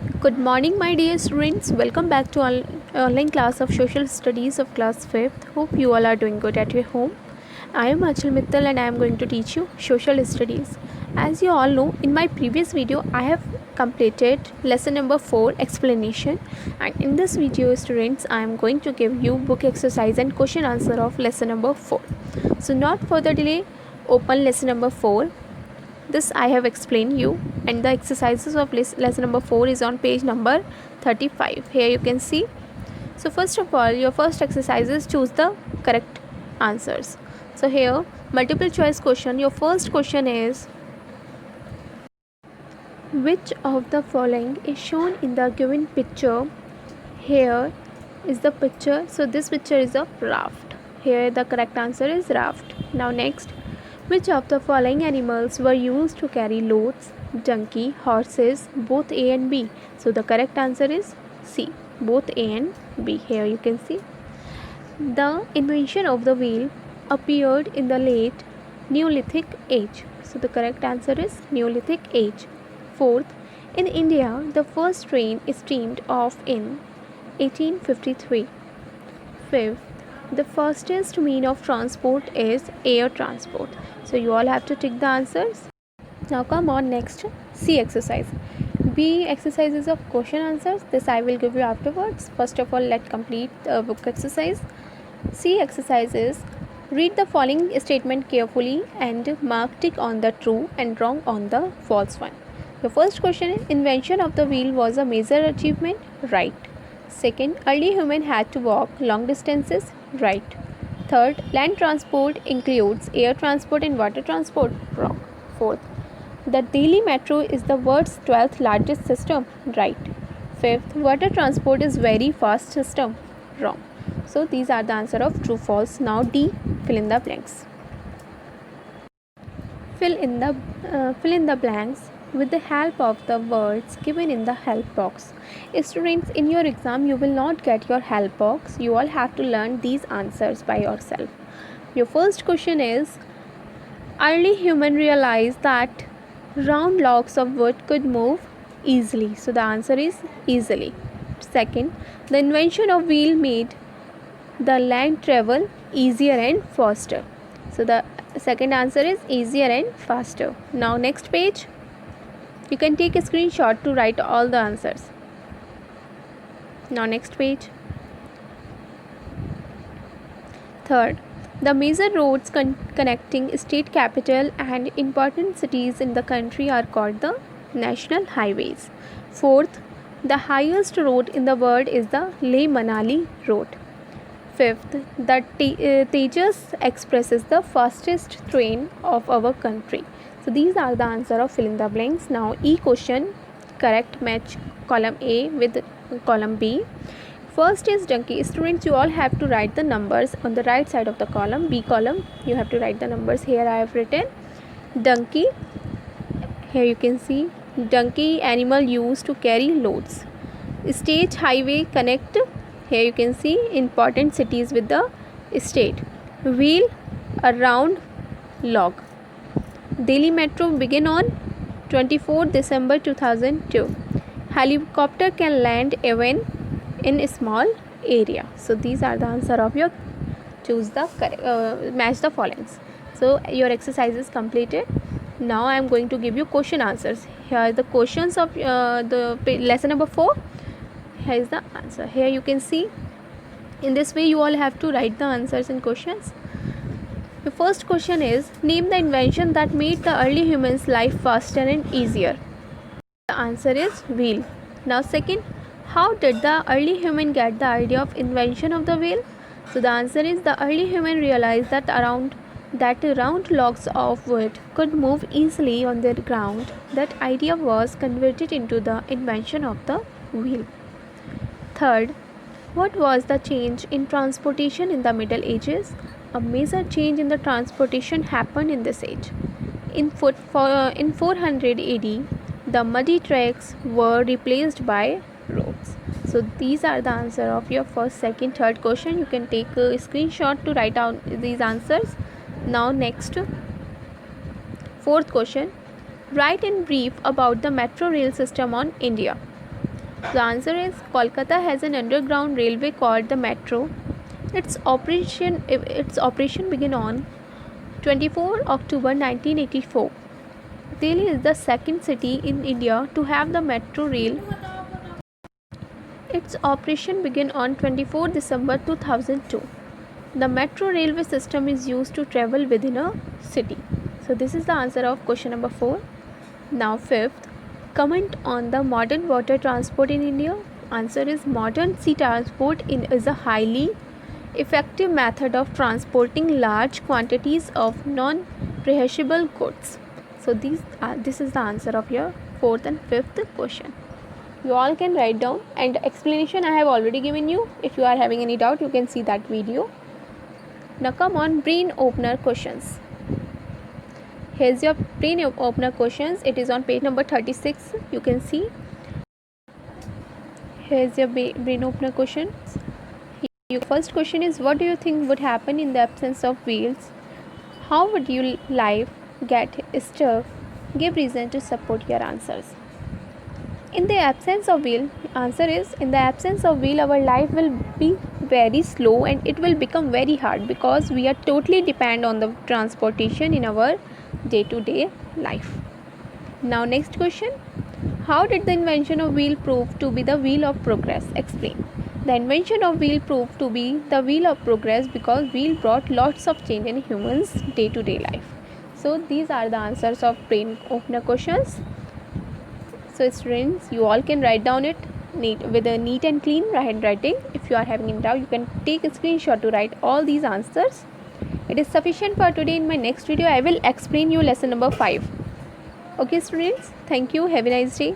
Good morning, my dear students. Welcome back to online class of Social Studies of class 5th. Hope you all are doing good at your home. I am Achal Mittal and I am going to teach you Social Studies. As you all know, in my previous video, I have completed lesson number 4 explanation, and in this video, students, I am going to give you book exercise and question answer of lesson number 4. So, not further delay, open lesson number 4. This I have explained you, and the exercises of lesson number 4 is on page number 35. Here you can see. So first of all, your first exercise is choose the correct answers. So here, multiple choice question. Your first question is, which of the following is shown in the given picture? Here is the picture. So this picture is a raft. Here the correct answer is raft. Now next, which of the following animals were used to carry loads? Donkey, horses, both A and B. So the correct answer is C, both A and B. Here you can see. The invention of the wheel appeared in the late Neolithic age. So the correct answer is Neolithic age. Fourth, in India, the first train steamed off in 1853. Fifth, the fastest mean of transport is air transport. So you all have to tick the answers. Now come on, next C exercise. B exercise is of question answers. This I will give you afterwards. First of all, let's complete the book exercise. C exercise is, read the following statement carefully and mark tick on the true and wrong on the false one. The first question is, invention of the wheel was a major achievement. Right. Second, early human had to walk long distances. Right. Third, land transport includes air transport and water transport. Wrong. Fourth, the Delhi Metro is the world's 12th largest system. Right. Fifth, water transport is very fast system. Wrong. So these are the answer of true false. Now D, fill in the blanks. Fill in the blanks with the help of the words given in the help box. Students, in your exam you will not get your help box. You all have to learn these answers by yourself. Your first question is, early human realized that round logs of wood could move easily. So the answer is easily. Second, the invention of wheel made the land travel easier and faster. So the second answer is easier and faster. Now next page. You can take a screenshot to write all the answers. Now next page. Third, the major roads connecting state capital and important cities in the country are called the national highways. Fourth, the highest road in the world is the Leh-Manali road. Fifth, the Tejas Express is the fastest train of our country. So these are the answer of fill in the blanks. Now E question, correct match column A with column B. First is donkey. Students, you all have to write the numbers on the right side of the column. B column, you have to write the numbers. Here I have written donkey. Here you can see donkey, animal used to carry loads. State highway connect. Here you can see important cities with the state. Wheel, a round log. Delhi Metro began on 24 December 2002. Helicopter can land even in a small area. So these are the answer of your choose the match the followings. So your exercise is completed. Now I am going to give you question answers. Here are the questions of the lesson number 4. Here is the answer. Here you can see. In this way you all have to write the answers and questions. The first question is, name the invention that made the early humans' life faster and easier. The answer is wheel. Now second, how did the early human get the idea of invention of the wheel? So the answer is, the early human realized that round logs of wood could move easily on the ground. That idea was converted into the invention of the wheel. Third, what was the change in transportation in the Middle Ages? A major change in the transportation happened in this age. In 400 AD, the muddy tracks were replaced by roads. So these are the answer of your first, second, third question. You can take a screenshot to write down these answers. Now next, fourth question, write in brief about the metro rail system on India. The answer is Kolkata has an underground railway called the Metro. Its operation began on 24 October 1984. Delhi is the second city in India to have the metro rail. Its operation began on 24 December 2002. The metro railway system is used to travel within a city. So this is the answer of question number 4. Now fifth, comment on the modern water transport in India. Answer is modern sea transport is a highly effective method of transporting large quantities of non-perishable goods. So this is the answer of your fourth and fifth question. You all can write down, and explanation I have already given you. If you are having any doubt, you can see that video. Now come on, brain opener questions. Here's your brain opener questions. It is on page number 36. You can see. Here's your brain opener questions. Your first question is, what do you think would happen in the absence of wheels? How would your life get stuck? Give reason to support your answers. In the absence of wheel, answer is, in the absence of wheel, our life will be very slow and it will become very hard because we are totally dependent on the transportation in our day-to-day life. Now next question, how did the invention of wheel prove to be the wheel of progress? Explain. The invention of wheel proved to be the wheel of progress because wheel brought lots of change in humans' day-to-day life. So these are the answers of brain opener questions. So students, you all can write down it with a neat and clean handwriting. If you are having any doubt, you can take a screenshot to write all these answers. It is sufficient for today. In my next video, I will explain you lesson number 5. Okay students, thank you. Have a nice day.